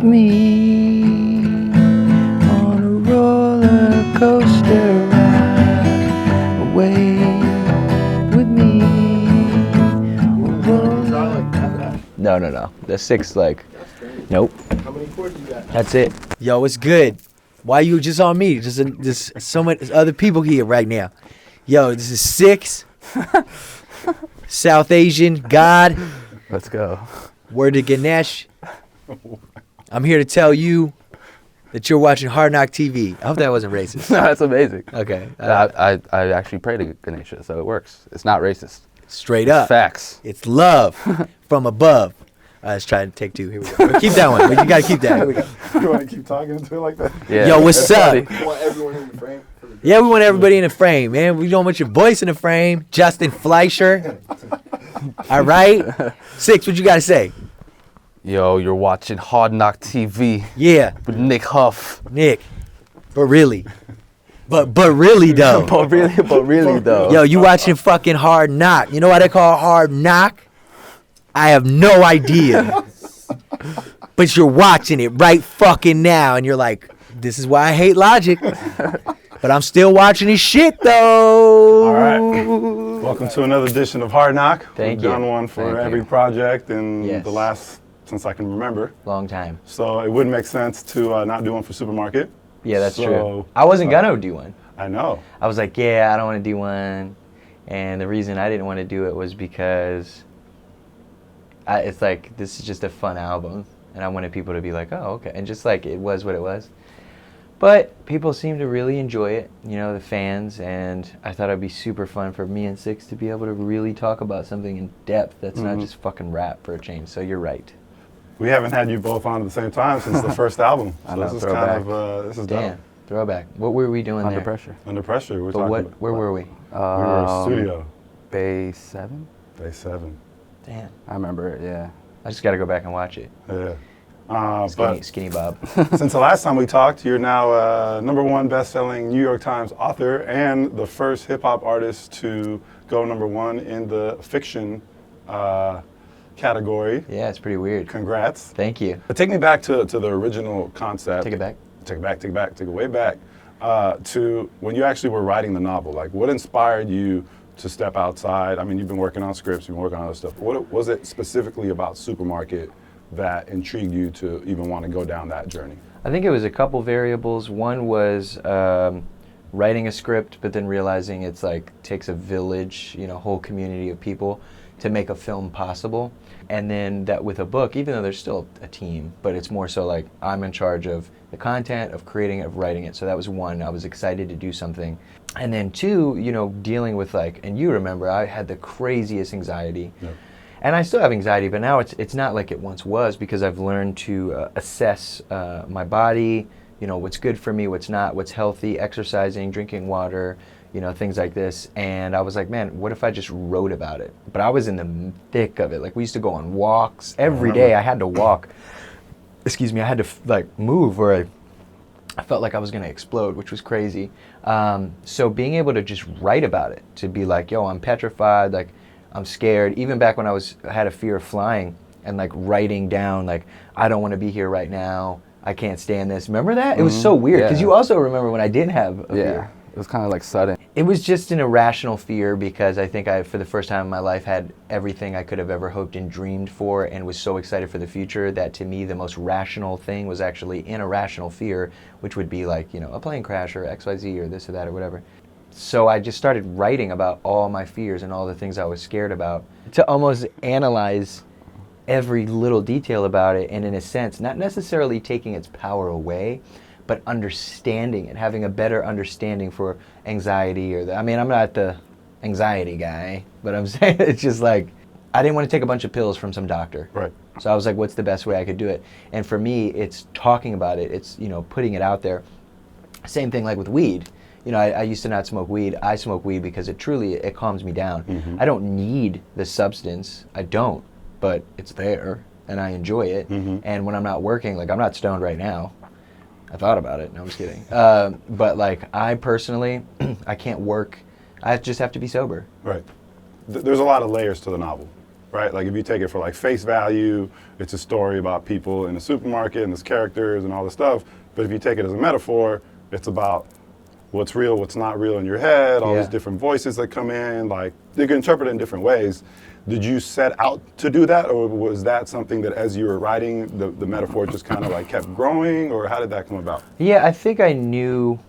with me on a roller coaster ride. Away with me. No. The 6 like, nope. How many chords you got? That's it. Yo, it's good. Why you just on me? There's so many other people here right now. Yo, this is 6. South Asian God. Let's go. Word to Ganesh. I'm here to tell you that you're watching Hard Knock TV. I hope that wasn't racist. No, that's amazing. Okay. I actually pray to Ganesha, so it works. It's not racist. Straight up. Facts. It's love from above. Let's try and take 2. Here we go. Keep that one. You got to keep that. Here we go. You want to keep talking to it like that? Yeah. Yo, what's up? You want everyone in the frame? Yeah, we want everybody in the frame, man. We don't want your voice in the frame. Justin Fleischer. All right? 6, what you got to say? Yo, you're watching Hard Knock TV Yeah, with Nick Huff. Nick. But really. But really, though. But really though. Yo, you watching fucking Hard Knock. You know why they call it Hard Knock? I have no idea. But you're watching it right fucking now, and you're like, this is why I hate logic. But I'm still watching his shit, though. All right. Welcome to another edition of Hard Knock. Thank We've you. done one for Thank every you. project in Yes. the last, since I can remember. Long time. So it wouldn't make sense to not do one for Supermarket. Yeah, that's So, true. I wasn't gonna do one. I know. I was like, yeah, I don't want to do one. And the reason I didn't want to do it was because it's like, this is just a fun album. And I wanted people to be like, oh, okay. And just like, it was what it was. But people seem to really enjoy it, you know, the fans. And I thought it'd be super fun for me and 6 to be able to really talk about something in depth that's not just fucking rap for a change. So you're right. We haven't had you both on at the same time since the first album. So I know, this is throwback. kind of, this is Damn. dope. Throwback. What were we doing Under there? pressure. Under Pressure. We're But talking what? about, Where were we? we were in studio. Bay 7? Day 7. Damn. I remember it, yeah. I just got to go back and watch it. Yeah. Skinny Bob. Since the last time we talked, you're now #1 best-selling New York Times author and the first hip-hop artist to go #1 in the fiction category. Yeah, it's pretty weird. Congrats. Thank you. But take me back to the original concept. Take it back. Take it way back to when you actually were writing the novel. Like, what inspired you to step outside? I mean, you've been working on scripts, you've been working on other stuff. What was it specifically about Supermarket that intrigued you to even want to go down that journey? I think it was a couple variables. One was writing a script, but then realizing it's like takes a village, you know, whole community of people to make a film possible. And then that with a book, even though there's still a team, but it's more so like I'm in charge of the content, of creating it, of writing it. So that was one. I was excited to do something. And then 2, you know, dealing with like, and you remember, I had the craziest anxiety. Yep. And I still have anxiety, but now it's not like it once was, because I've learned to assess my body, you know, what's good for me, what's not, what's healthy, exercising, drinking water, you know, things like this. And I was like, man, what if I just wrote about it? But I was in the thick of it. Like, we used to go on walks every day. I had to walk. Excuse me, I had to like move, or I felt like I was going to explode, which was crazy. So being able to just write about it, to be like, yo, I'm petrified, like, I'm scared. Even back when I had a fear of flying, and like writing down, like, I don't want to be here right now. I can't stand this. Remember that? It was so weird, because you also remember when I didn't have a fear. It was kind of like sudden. It was just an irrational fear, because I think I, for the first time in my life, had everything I could have ever hoped and dreamed for, and was so excited for the future that to me the most rational thing was actually an irrational fear, which would be like, you know, a plane crash or XYZ or this or that or whatever. So I just started writing about all my fears and all the things I was scared about, to almost analyze every little detail about it, and in a sense, not necessarily taking its power away, but understanding it, having a better understanding for anxiety or I mean, I'm not the anxiety guy, but I'm saying it's just like, I didn't want to take a bunch of pills from some doctor. Right. So I was like, what's the best way I could do it? And for me, it's talking about it. It's, you know, putting it out there. Same thing like with weed. You know, I used to not smoke weed. I smoke weed because it calms me down. Mm-hmm. I don't need the substance. I don't, but it's there and I enjoy it. Mm-hmm. And when I'm not working, like, I'm not stoned right now. I thought about it. No, I'm just kidding. But like, I personally, I can't work. I just have to be sober. Right. There's a lot of layers to the novel. right? Like if you take it for like face value, it's a story about people in the supermarket and there's characters and all this stuff. But if you take it as a metaphor, it's about what's real, what's not real in your head, all these different voices that come in, like you can interpret it in different ways. Did you set out to do that, or was that something that as you were writing, the metaphor just kind of like kept growing, or how did that come about? Yeah, I think I knew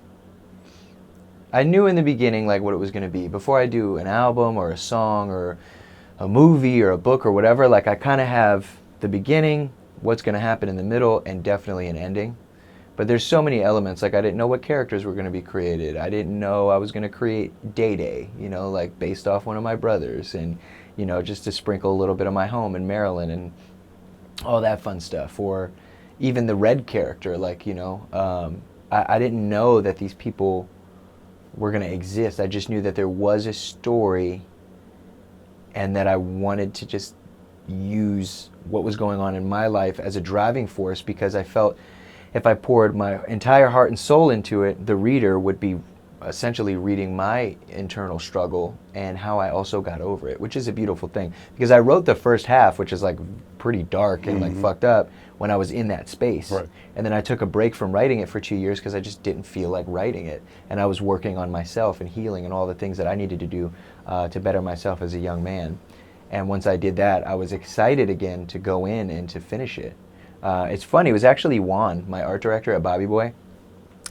in the beginning like what it was going to be. Before I do an album or a song or a movie or a book or whatever, like I kind of have the beginning, what's going to happen in the middle, and definitely an ending. But there's so many elements, like I didn't know what characters were going to be created. I didn't know I was going to create Day Day, you know, like based off one of my brothers, and, you know, just to sprinkle a little bit of my home in Maryland and all that fun stuff. Or even the Red character, like, you know, I didn't know that these people were going to exist. I just knew that there was a story and that I wanted to just use what was going on in my life as a driving force, because I felt if I poured my entire heart and soul into it, the reader would be essentially reading my internal struggle and how I also got over it, which is a beautiful thing. Because I wrote the first half, which is like pretty dark and like fucked up, when I was in that space. Right. And then I took a break from writing it for 2 years because I just didn't feel like writing it. And I was working on myself and healing and all the things that I needed to do to better myself as a young man. And once I did that, I was excited again to go in and to finish it. It's funny, it was actually Juan, my art director at Bobby Boy.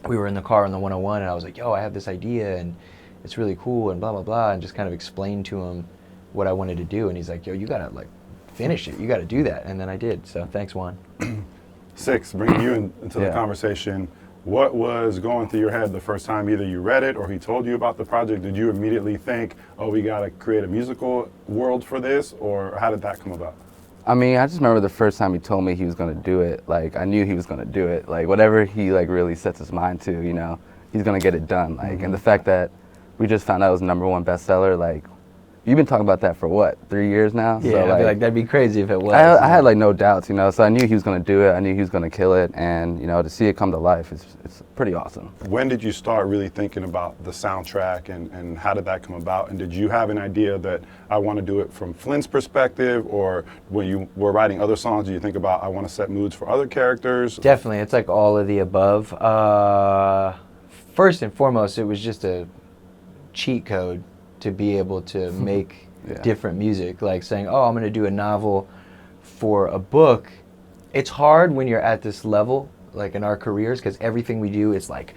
We were in the car on the 101 and I was like, yo, I have this idea and it's really cool and blah, blah, blah, and just kind of explained to him what I wanted to do. And he's like, yo, you gotta like finish it, you gotta do that. And then I did, so thanks, Juan. 6, bringing you into the conversation, what was going through your head the first time either you read it or he told you about the project? Did you immediately think, oh, we gotta create a musical world for this, or how did that come about? I mean, I just remember the first time he told me he was gonna do it. Like, I knew he was gonna do it. Like, whatever he like really sets his mind to, you know, he's gonna get it done. Like, and the fact that we just found out it was #1 bestseller, like, you've been talking about that for what, 3 years now? Yeah, so, I'd be like, that'd be crazy if it was. I had like no doubts, you know, so I knew he was gonna do it. I knew he was gonna kill it, and you know, to see it come to life, it's pretty awesome. When did you start really thinking about the soundtrack, and how did that come about? And did you have an idea that I want to do it from Flynn's perspective, or when you were writing other songs, do you think about I want to set moods for other characters? Definitely, it's like all of the above. First and foremost, it was just a cheat code to be able to make different music, like saying, oh, I'm going to do a novel for a book. It's hard when you're at this level, like in our careers, because everything we do is like,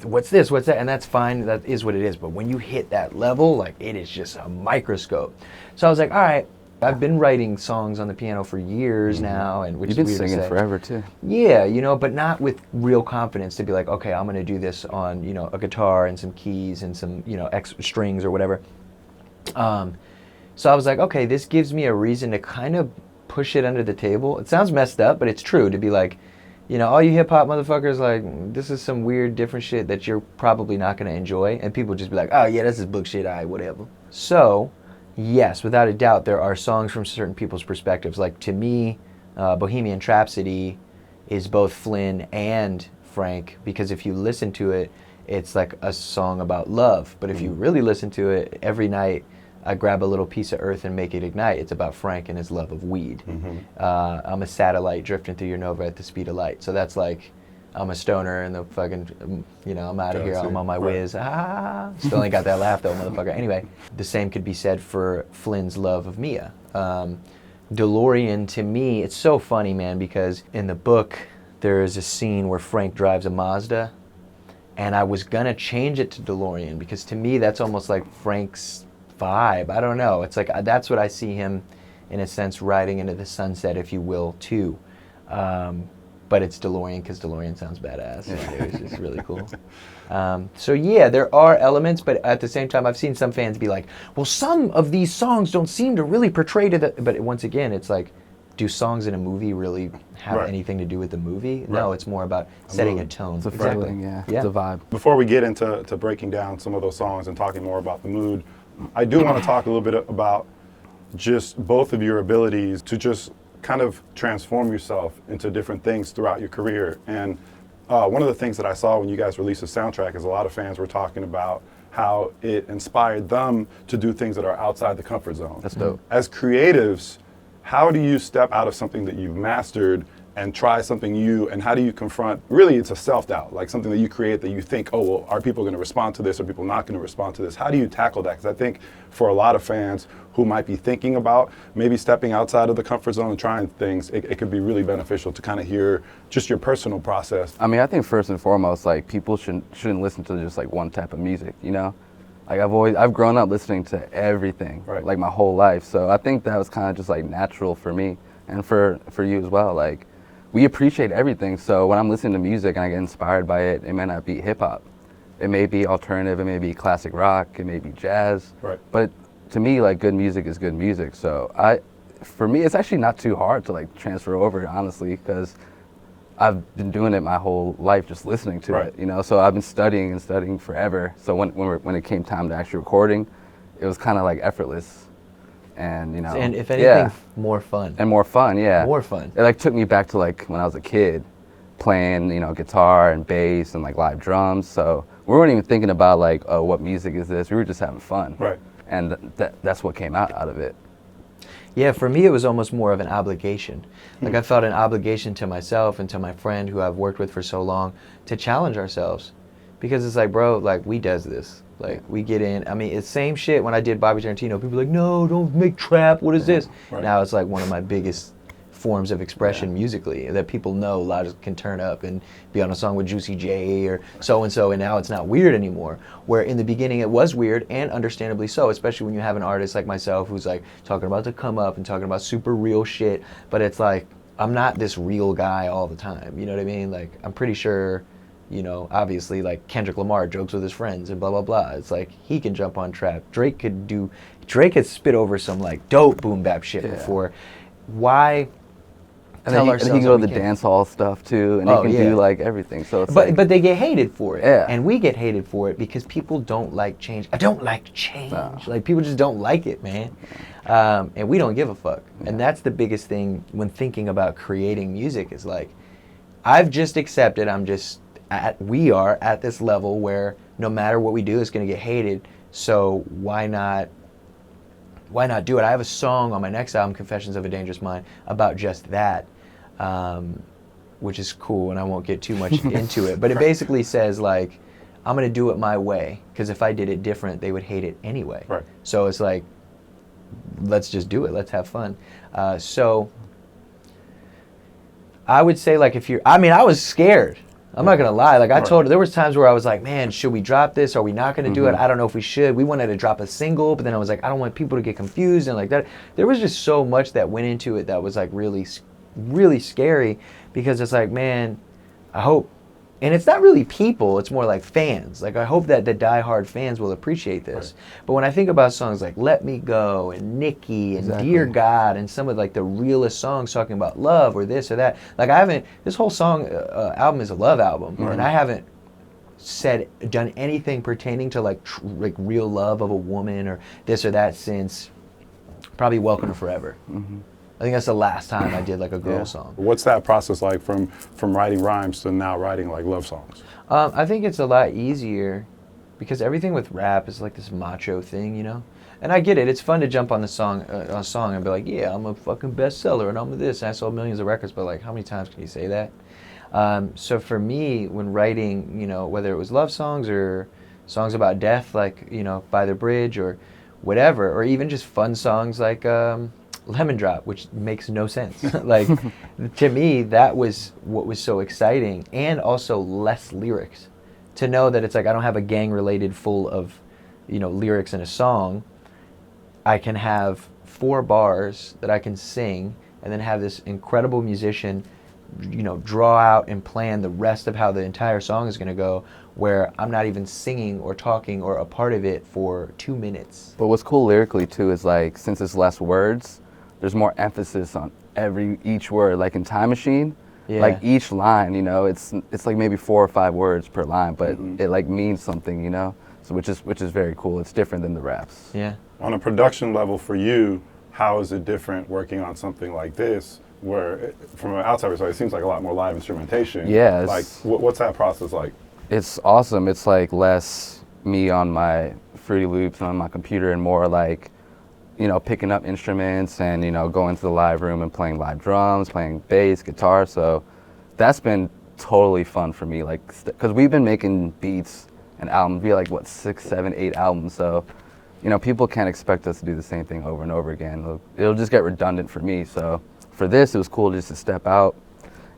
what's this, what's that, and that's fine, that is what it is. But when you hit that level, like it is just a microscope. So I was like, all right, I've been writing songs on the piano for years now, and which You've is been weird to singing say. forever too. Yeah, you know, but not with real confidence to be like, okay, I'm going to do this on, you know, a guitar and some keys and some, you know, strings or whatever. So I was like, okay, this gives me a reason to kind of push it under the table. It sounds messed up, but it's true, to be like, you know, all you hip hop motherfuckers, like, this is some weird different shit that you're probably not going to enjoy. And people just be like, oh yeah, this is book shit, whatever. So, yes, without a doubt, there are songs from certain people's perspectives. Like, to me, Bohemian Rhapsody is both Flynn and Frank, because if you listen to it, it's like a song about love. But if you really listen to it, every night I grab a little piece of earth and make it ignite. It's about Frank and his love of weed. I'm a satellite drifting through your nova at the speed of light. So that's like, I'm a stoner and the fucking, you know, I'm out of here, I'm on my whiz. Still ain't got that laugh though, motherfucker. Anyway, the same could be said for Flynn's love of Mia. DeLorean, to me, it's so funny, man, because in the book, there is a scene where Frank drives a Mazda, and I was gonna change it to DeLorean, because to me, that's almost like Frank's vibe. I don't know. It's like, that's what I see him, in a sense, riding into the sunset, if you will, too. But it's DeLorean, because DeLorean sounds badass. Yeah. It's just really cool. So yeah, there are elements, but at the same time, I've seen some fans be like, well, some of these songs don't seem to really portray to the... But once again, it's like, do songs in a movie really have anything to do with the movie? No, it's more about setting a tone. It's a feeling, it's a vibe. Before we get into breaking down some of those songs and talking more about the mood, I do want to talk a little bit about just both of your abilities to just kind of transform yourself into different things throughout your career. And one of the things that I saw when you guys released the soundtrack is a lot of fans were talking about how it inspired them to do things that are outside the comfort zone. That's dope. As creatives, how do you step out of something that you've mastered and try something new, and how do you confront, really it's a self-doubt, like something that you create that you think, oh, well, are people going to respond to this, are people not going to respond to this? How do you tackle that? Because I think for a lot of fans who might be thinking about maybe stepping outside of the comfort zone and trying things, it could be really beneficial to kind of hear just your personal process. I mean, I think first and foremost, like, people shouldn't listen to just like one type of music, you know? Like, I've grown up listening to everything, Right. like my whole life. So I think that was kind of just like natural for me and for you as well. Like, we appreciate everything. So when I'm listening to music and I get inspired by it, it may not be hip hop. It may be alternative, it may be classic rock, it may be jazz. Right. But to me, like, good music is good music. So for me, it's actually not too hard to like transfer over, honestly, because I've been doing it my whole life, just listening to Right. it, you know. So I've been studying and studying forever. So when it came time to actually recording, it was kind of like effortless, and you know. And if anything, yeah, more fun. and more fun, yeah. More fun. It like took me back to like when I was a kid, playing, you know, guitar and bass and like live drums. So we weren't even thinking about like, oh, what music is this? We were just having fun. Right. And that's what came out of it. Yeah, for me, it was almost more of an obligation. Like, I felt an obligation to myself and to my friend who I've worked with for so long to challenge ourselves. Because it's like, bro, like, we does this. Like, we get in. I mean, it's same shit when I did Bobby Tarantino. People are like, no, don't make trap. What is this? Right. Now it's like one of my biggest forms of expression musically that people know Logic can turn up and be on a song with Juicy J or so-and-so, and now it's not weird anymore. Where in the beginning it was weird, and understandably so, especially when you have an artist like myself who's like talking about the come up and talking about super real shit, but it's like, I'm not this real guy all the time, you know what I mean? Like, I'm pretty sure, you know, obviously, like Kendrick Lamar jokes with his friends and blah, blah, blah. It's like, he can jump on trap. Drake had spit over some like dope boom bap shit before. Why... And then he can go to the dance hall stuff too, and he can do like everything. So it's but they get hated for it, Yeah. and we get hated for it because people don't like change. I don't like change. No. Like, people just don't like it, man. And we don't give a fuck. And that's the biggest thing when thinking about creating music is like, I've just accepted we are at this level where no matter what we do, it's going to get hated. So why not do it? I have a song on my next album, Confessions of a Dangerous Mind, about just that, which is cool, and I won't get too much into it. But it basically says, like, I'm going to do it my way, because if I did it different, they would hate it anyway. Right. So it's like, let's just do it. Let's have fun. So I would say, like, I was scared. I'm not going to lie. Like, I told her, there was times where I was like, man, should we drop this? Are we not going to do it? I don't know if we should. We wanted to drop a single, but then I was like, I don't want people to get confused and like that. There was just so much that went into it that was like really, really scary, because it's like, man, I hope, and it's not really people, it's more like fans. Like, I hope that the diehard fans will appreciate this. Right. But when I think about songs like Let Me Go and Nikki and Dear God and some of like the realest songs talking about love or this or that, like, this whole song album is a love album, and I haven't done anything pertaining to like real love of a woman or this or that since probably Welcome to Forever. I think that's the last time I did like a girl song. What's that process like from writing rhymes to now writing like love songs? I think it's a lot easier because everything with rap is like this macho thing, you know? And I get it. It's fun to jump on a song and be like, yeah, I'm a fucking bestseller and I'm this. And I sold millions of records, but like, how many times can you say that? So for me, when writing, you know, whether it was love songs or songs about death, like, you know, By the Bridge or whatever, or even just fun songs like Lemon Drop, which makes no sense. Like, to me, that was what was so exciting, and also less lyrics. To know that it's like, I don't have a gang-related full of, you know, lyrics in a song. I can have 4 bars that I can sing, and then have this incredible musician, you know, draw out and plan the rest of how the entire song is going to go, where I'm not even singing or talking or a part of it for 2 minutes. But what's cool lyrically too is like, since it's less words, there's more emphasis on each word. Like in Time Machine, like each line, you know, it's like maybe 4 or 5 words per line, but it like means something, you know. So which is very cool. It's different than the raps. Yeah. On a production level for you, how is it different working on something like this, where from an outsider's side, it seems like a lot more live instrumentation? Yeah. Like, what's that process like? It's awesome. It's like less me on my Fruity Loops and on my computer and more like, you know, picking up instruments and, you know, going to the live room and playing live drums, playing bass, guitar. So that's been totally fun for me. Like, because we've been making beats and albums. We have like, what, 6, 7, 8 albums. So, you know, people can't expect us to do the same thing over and over again. It'll just get redundant for me. So for this, it was cool just to step out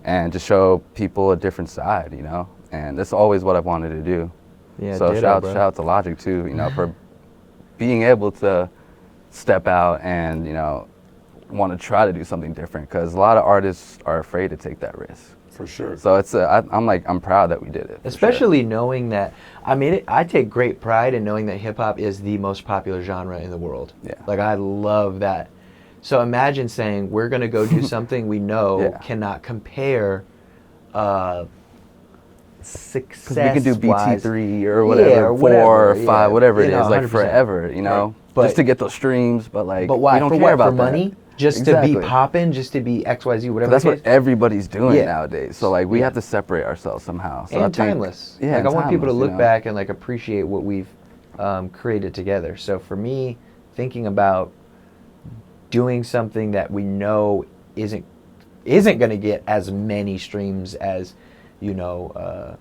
and to show people a different side, you know? And that's always what I've wanted to do. Yeah, so ditto, shout bro. out to Logic too, you know, for being able to step out and, you know, want to try to do something different, because a lot of artists are afraid to take that risk. For sure. So it's I'm proud that we did it. for Especially knowing that, I mean, I take great pride in knowing that hip hop is the most popular genre in the world. Yeah. Like, I love that. So imagine saying we're going to go do something we know Yeah. cannot compare success. Because we can do BT3 or Yeah, whatever, or 4 or whatever, 5, yeah. whatever it You know, is, like 100%. forever, you know, Right. But- just to get those streams. But like, But why? we don't For care what? about For that. money? Just Exactly. to be popping? Just to be XYZ, whatever. That's the what case? everybody's doing Yeah. nowadays. So like, we Yeah. have to separate ourselves somehow. So I And think- timeless. Yeah, like, and I want people to timeless, look you know? back and like appreciate what we've created together. So for me, thinking about doing something that we know isn't going to get as many streams as, you know,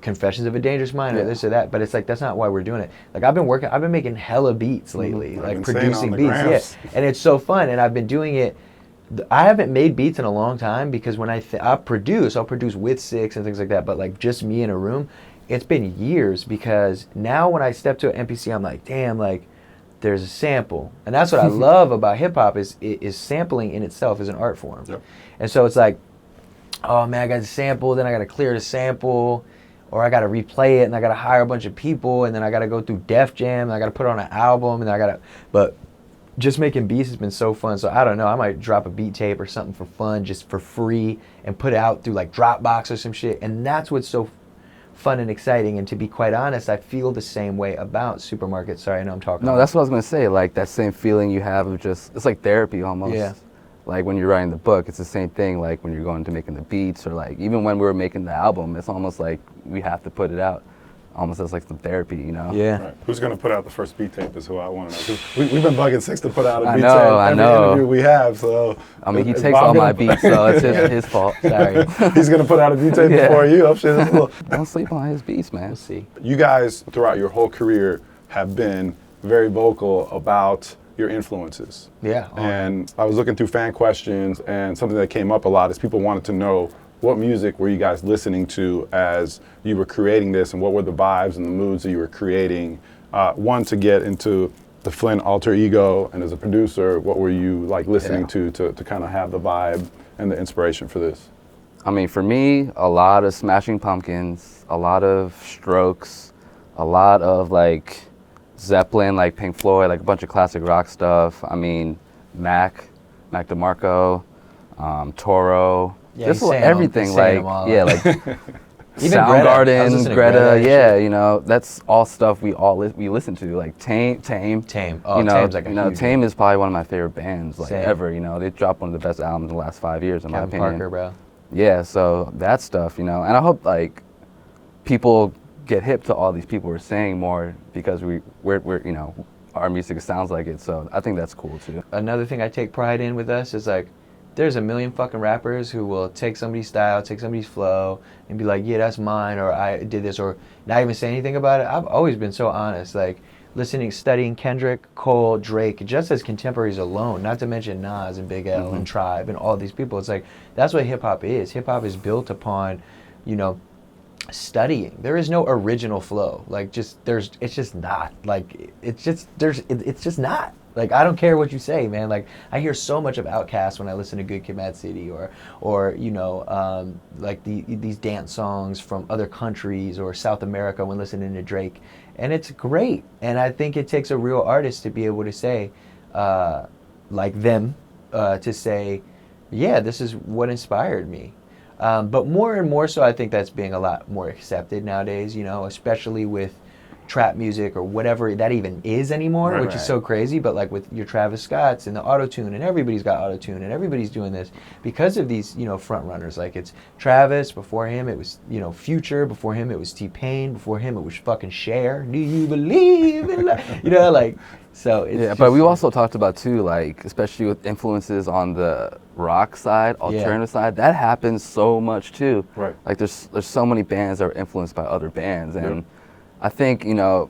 Confessions of a Dangerous Mind or Yeah. this or that, but it's like that's not why we're doing it. Like, I've been making hella beats lately, I've like been seeing producing on the beats, yeah, grams. and it's so fun. And I've been doing it. I haven't made beats in a long time, because when I'll produce with Six and things like that, but like just me in a room, it's been years, because now when I step to an MPC, I'm like, damn, like there's a sample, and that's what I love about hip hop is sampling in itself is an art form, Yep. and so it's like, oh man, I got a sample, then I got to clear the sample, or I got to replay it, and I got to hire a bunch of people, and then I got to go through Def Jam, and I got to put it on an album, and but just making beats has been so fun. So I don't know, I might drop a beat tape or something for fun, just for free, and put it out through like Dropbox or some shit. And that's what's so fun and exciting. And to be quite honest, I feel the same way about Supermarket. Sorry, I know I'm talking. No, that's what I was gonna say. Like that same feeling you have of just, it's like therapy almost. Yeah. Like when you're writing the book, it's the same thing. Like when you're going to making the beats, or like even when we were making the album, it's almost like we have to put it out, almost as like some therapy, you know? Yeah. Right. Who's going to put out the first beat tape is who I want to know. 'Cause we've been bugging Six to put out a I beat know, tape I every know. interview we have. So I mean, he is takes Bob all my gonna- beats, so it's his fault. Sorry. He's going to put out a beat tape Yeah. before you. I'm sure this is a little. Don't sleep on his beats, man. We'll see. You guys, throughout your whole career, have been very vocal about your influences. Yeah. And I was looking through fan questions, and something that came up a lot is people wanted to know, what music were you guys listening to as you were creating this, and what were the vibes and the moods that you were creating? One, to get into the Flynn alter ego, and as a producer, what were you like listening to kind of have the vibe and the inspiration for this? I mean, for me, a lot of Smashing Pumpkins, a lot of Strokes, a lot of like Zeppelin, like Pink Floyd, like a bunch of classic rock stuff. I mean, Mac DeMarco, Toro, Yeah, just he's saying everything. he's saying Like, them all. yeah, like Even Greta. I was Soundgarden, listening to Greta, yeah, actually. you know, that's all stuff we listen to. Like Tame. Tame. Oh, you know, Tame's like a you know, huge Tame is probably one of my favorite bands like Same. ever. You know, they dropped one of the best albums in the last 5 years, in my Kevin opinion. Parker, bro. Yeah, so that stuff, you know, and I hope like people get hip to all these people we're saying more, because we're you know, our music sounds like it. So I think that's cool too. Another thing I take pride in with us is like, there's a million fucking rappers who will take somebody's style, take somebody's flow, and be like, yeah, that's mine, or I did this, or not even say anything about it. I've always been so honest, like studying Kendrick, Cole, Drake, just as contemporaries alone, not to mention Nas and Big L and Tribe and all these people. It's like, that's what hip hop is. Hip hop is built upon, you know, studying. There is no original flow. Like, it's just not. Like, it's just not. Like, I don't care what you say, man. Like, I hear so much of Outkast when I listen to Good Kid, Mad City, or you know, like these dance songs from other countries or South America when listening to Drake, and it's great. And I think it takes a real artist to be able to say, like them, to say, yeah, this is what inspired me. But more and more so, I think that's being a lot more accepted nowadays, you know, especially with trap music or whatever that even is anymore, Right. which is so crazy. But like with your Travis Scotts and the auto-tune, and everybody's got auto-tune and everybody's doing this because of these, you know, front runners. Like it's Travis, before him it was, you know, Future, before him it was T-Pain, before him it was fucking Cher. Do you believe in love? You know, like, so it's Yeah, just, but we also talked about too, like, especially with influences on the rock side, alternative side, that happens so much too. Right. Like there's so many bands that are influenced by other bands, and Yep. I think, you know,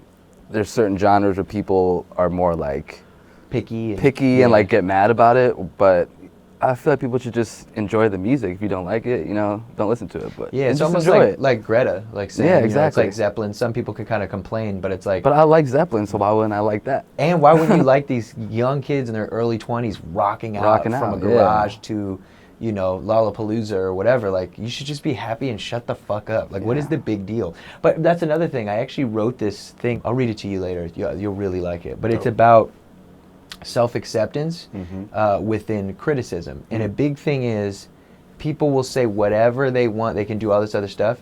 there's certain genres where people are more like picky and like get mad about it, but I feel like people should just enjoy the music. If you don't like it, you know, don't listen to it. But yeah, it's just almost enjoy like it. like Greta, like saying, Yeah, you know, it's exactly. like Zeppelin. Some people could kind of complain, but it's like, But I like Zeppelin, so why wouldn't I like that? and why wouldn't you like these young kids in their early 20s rocking out from a yeah. garage to, you know, Lollapalooza or whatever? Like, you should just be happy and shut the fuck up. Like, what is Yeah. the big deal? But that's another thing. I actually wrote this thing. I'll read it to you later. You'll really like it. But it's Dope. about self-acceptance Mm-hmm. within criticism. And a big thing is people will say whatever they want. They can do all this other stuff,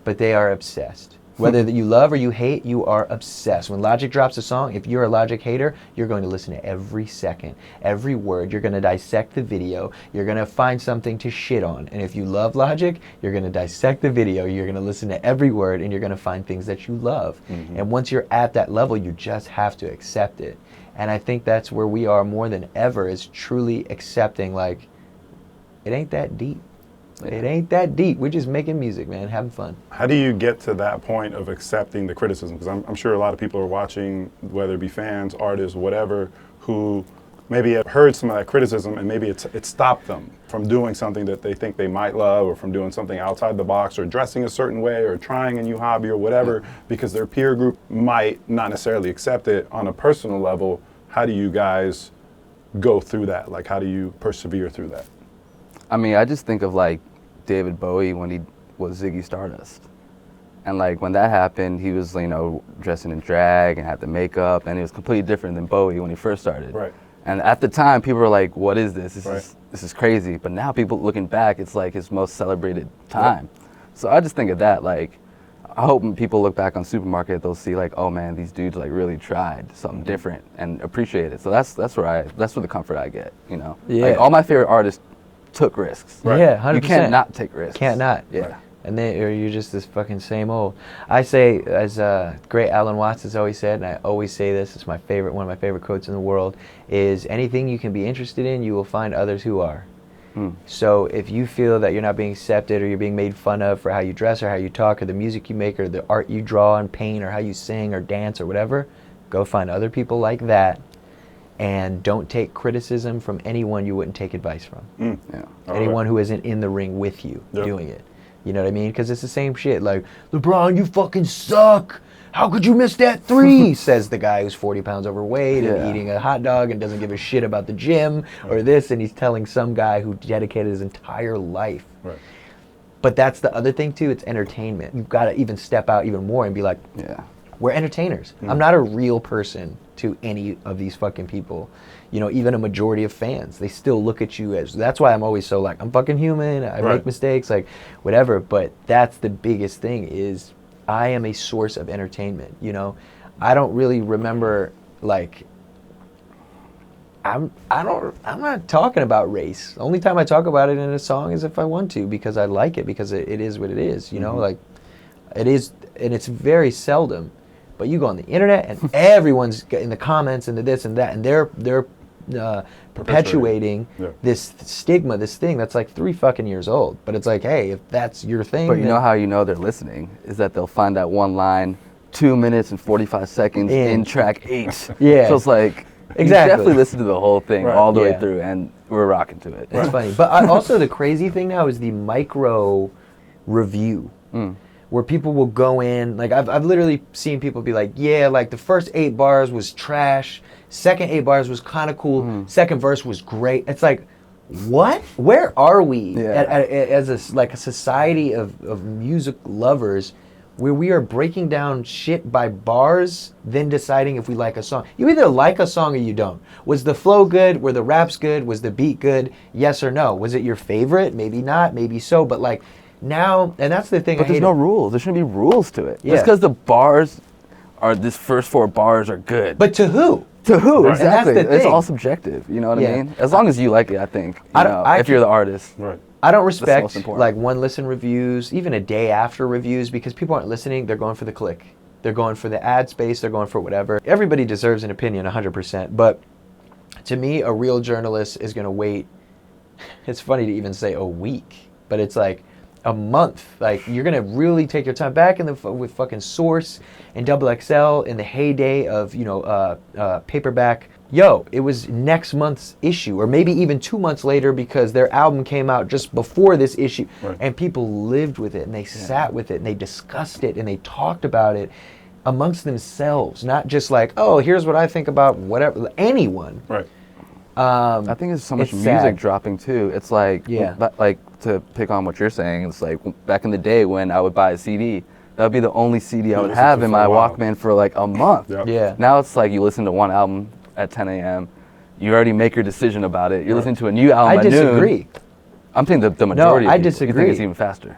but they are obsessed. Whether that you love or you hate, you are obsessed. When Logic drops a song, if you're a Logic hater, you're going to listen to every second, every word. You're going to dissect the video. You're going to find something to shit on. And if you love Logic, you're going to dissect the video. You're going to listen to every word, and you're going to find things that you love. And once you're at that level, you just have to accept it. And I think that's where we are more than ever, is truly accepting, like, it ain't that deep. It ain't that deep. We're just making music, man, having fun. How do you get to that point of accepting the criticism? Because I'm sure a lot of people are watching, whether it be fans, artists, whatever, who maybe have heard some of that criticism and maybe it stopped them from doing something that they think they might love, or from doing something outside the box, or dressing a certain way, or trying a new hobby or whatever, because their peer group might not necessarily accept it on a personal level. How do you guys go through that? Like, how do you persevere through that? I mean, I just think of like David Bowie when he was Ziggy Stardust. And like when that happened, he was, you know, dressing in drag and had the makeup, and it was completely different than Bowie when he first started. Right. And at the time, people were like, "What is this? Right. This is crazy." But now, people looking back, it's like his most celebrated time. So I just think of that. Like, I hope when people look back on Supermarket, they'll see like, "Oh man, these dudes like really tried something different and appreciate it." So that's where the comfort I get. You know, Yeah. Like, all my favorite artists took risks. Right. Yeah, 100%. You can't not take risks. Can't not. Yeah. And then or you're just this fucking same old. I say, as great Alan Watts has always said, and I always say this, it's my favorite, one of my favorite quotes in the world, is anything you can be interested in, you will find others who are. So if you feel that you're not being accepted, or you're being made fun of for how you dress or how you talk or the music you make or the art you draw and paint or how you sing or dance or whatever, go find other people like that, and don't take criticism from anyone you wouldn't take advice from. Yeah. Anyone who isn't in the ring with you Yep. doing it. You know what I mean? Because it's the same shit. Like, LeBron, you fucking suck. How could you miss that three? Says the guy who's 40 pounds overweight Yeah. and eating a hot dog and doesn't give a shit about the gym or this. And he's telling some guy who dedicated his entire life. Right. But that's the other thing, too. It's entertainment. You've got to even step out even more and be like, Yeah. we're entertainers. I'm not a real person to any of these fucking people. You know, even a majority of fans, they still look at you as, that's why I'm always so like, I'm fucking human, I Right. make mistakes, like whatever. But that's the biggest thing, is I am a source of entertainment, you know? I don't really remember, like, I'm not talking about race. The only time I talk about it in a song is if I want to, because I like it, because it is what it is, you know? Like, it is, and it's very seldom. But you go on the internet and everyone's in the comments and the this and that, and they're perpetuating Yeah. this stigma, this thing that's like 3 fucking years old. But it's like, hey, if that's your thing, But you then- know how you know they're listening is that they'll find that one line 2 minutes and 45 seconds in track 8. Yeah. So it's like, Exactly. you definitely listen to the whole thing Right. all the way Yeah. through, and we're rocking to it. It's funny. But also the crazy thing now is the micro review. Where people will go in, like I've literally seen people be like, yeah, like the first 8 bars was trash, second 8 bars was kind of cool, second verse was great. It's like, what? Where are we Yeah. as a society of music lovers, where we are breaking down shit by bars, then deciding if we like a song? You either like a song or you don't. Was the flow good? Were the raps good? Was the beat good? Yes or no? Was it your favorite? Maybe not, maybe so, but like, now, and that's the thing. But I there's hate no rules. There shouldn't be rules to it. Yeah. Just because the bars this first 4 bars are good. But to who? To who? Right. Exactly. And that's the It's thing. all subjective. You know what Yeah. I mean? As long as you like it, I think. If you're the artist. Right. I don't most respect important. like one listen reviews, even a day after reviews, because people aren't listening. They're going for the click. They're going for the ad space. They're going for whatever. Everybody deserves an opinion 100%. But to me, a real journalist is going to wait. It's funny to even say a week, but it's like a month. Like you're going to really take your time back with fucking Source and Double XL in the heyday of, paperback. Yo, it was next month's issue, or maybe even 2 months later, because their album came out just before this issue. Right. And people lived with it, and they sat with it, and they discussed it, and they talked about it amongst themselves, not just like, oh, here's what I think about whatever, anyone. Right. I think it's so much It's music sad. dropping too. It's like, Yeah. like to pick on what you're saying, it's like back in the day when I would buy a CD, that would be the only CD I would listen have to in for my a while. Walkman for like a month. Yep. Yeah. Now it's like you listen to one album at 10 a.m. You already make your decision about it. You're listening to a new album I at noon. disagree. I'm thinking the majority I of people. You disagree. think it's even faster.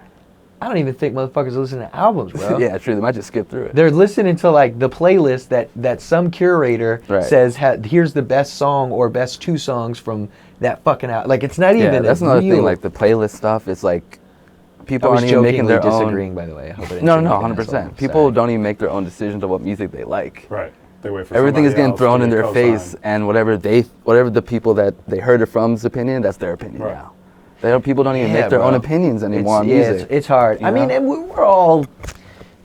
I don't even think motherfuckers listen to albums, bro. Yeah, true. They might just skip through it. They're listening to like the playlist that some curator Right. says here's the best song or best 2 songs from that fucking album. Like it's not Yeah, even. that's a another real, thing. Like the playlist stuff, it's like I people was aren't even making jokingly their disagreeing, own. by the way. I hope I didn't No, seem no, like an 100%. asshole. People Sorry. don't even make their own decisions of what music they like. Right. They wait for Everything is somebody getting else thrown to in get their co-signed. face, and whatever the people that they heard it from's opinion, that's their opinion Right. now. People don't even Yeah, make their bro. own opinions anymore on Yeah, music. it's hard. you I mean, know? and we're all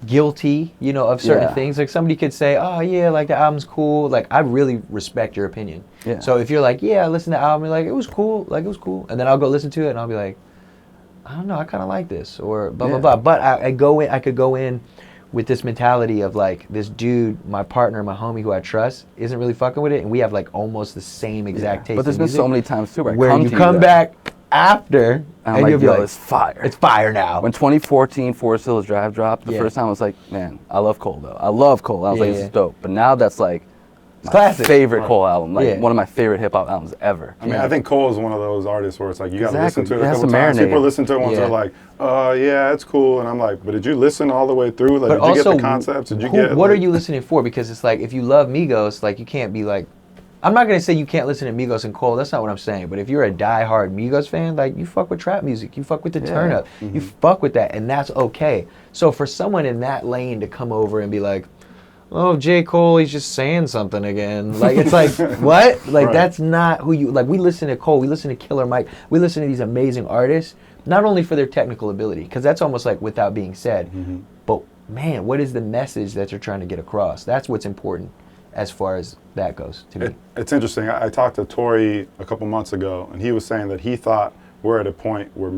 guilty, of certain Yeah. things. Like somebody could say, "Oh yeah, like the album's cool." Like I really respect your opinion. Yeah. So if you're like, "Yeah, I listened to the album," you're like, "It was cool," and then I'll go listen to it and I'll be like, "I don't know, I kind of like this," or blah blah Yeah. blah. But I could go in with this mentality of like this dude, my partner, my homie who I trust, isn't really fucking with it, and we have like almost the same exact taste. But there's in been music, so many times too where, I where come you to come that, back after and I'm and like, you'll be yo, like, it's fire. it's fire now. When 2014 Forest Hills Drive dropped, the Yeah. first time I was like, man, I love Cole though. I love Cole. I was like, this Yeah. is dope. But now that's like my Classic. favorite Cole album, like Yeah. one of my favorite hip hop albums ever. I mean, I think Cole is one of those artists where it's like you got to Exactly. listen to it It a has couple to times. marinate. People listen to it once Yeah. they're like, yeah, it's cool, and I'm like, but did you listen all the way through? Like, But did you also, get the concepts? Did you who- get what like, are you listening for? Because it's like if you love Migos, like you can't be like, I'm not gonna say you can't listen to Migos and Cole. That's not what I'm saying. But if you're a diehard Migos fan, like you fuck with trap music, you fuck with the turn up, you fuck with that, and that's okay. So for someone in that lane to come over and be like, oh, J. Cole, he's just saying something again. Like, it's like, what? Like, Right. that's not who you, like, we listen to Cole, we listen to Killer Mike, we listen to these amazing artists, not only for their technical ability, because that's almost like without being said, but man, what is the message that you're trying to get across? That's what's important as far as that goes to me. It's interesting. I talked to Tori a couple months ago, and he was saying that he thought we're at a point where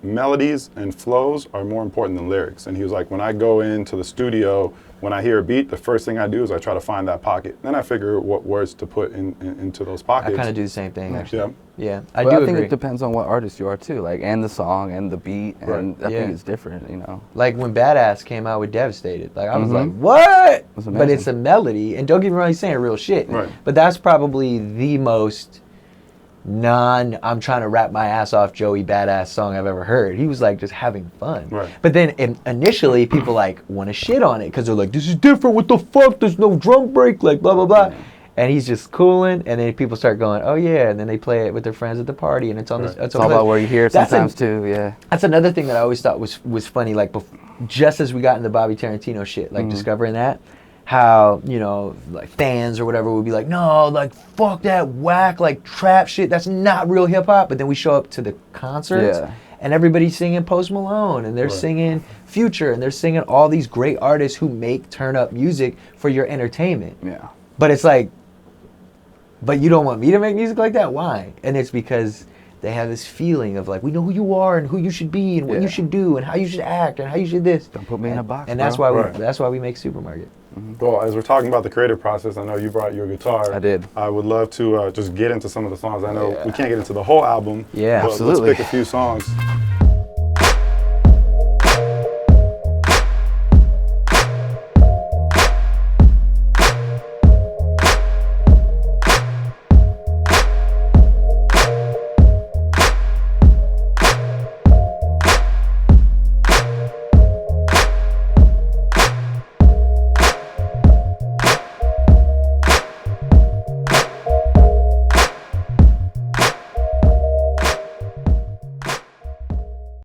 melodies and flows are more important than lyrics. And he was like, when I go into the studio, when I hear a beat, the first thing I do is I try to find that pocket. Then I figure what words to put into those pockets. I kind of do the same thing, actually. Yeah. Yeah, I But do I think agree. it depends on what artist you are too, like, and the song and the beat, and I Yeah. think it's different, Like when Badass came out with Devastated, like I was Mhm. like, what? was But amazing. it's a melody, and don't get me wrong, he's saying real shit. Right. But that's probably the most I'm trying to rap my ass off Joey Badass song I've ever heard. He was like just having fun. Right. But then initially people like want to shit on it because they're like, this is different, what the fuck? There's no drum break, like blah, blah, blah. Yeah. And he's just cooling, and then people start going, oh yeah, and then they play it with their friends at the party, and it's on Right. the It's all about where you hear it That's sometimes too, yeah. That's another thing that I always thought was funny, like just as we got into Bobby Tarantino shit, like discovering that, how, like fans or whatever would be like, no, like fuck that whack, like trap shit, that's not real hip hop. But then we show up to the concerts Yeah. and everybody's singing Post Malone, and they're Right. singing Future, and they're singing all these great artists who make turn up music for your entertainment. Yeah. But it's like, but you don't want me to make music like that? Why? And it's because they have this feeling of like, we know who you are and who you should be and what Yeah. you should do and how you should act and how you should this. Don't put me in a box, And that's bro. why Right. that's why we make Supermarket. Well, as we're talking about the creative process, I know you brought your guitar. I did. I would love to just get into some of the songs. I know Yeah. we can't get into the whole album. Yeah, but absolutely. Let's pick a few songs.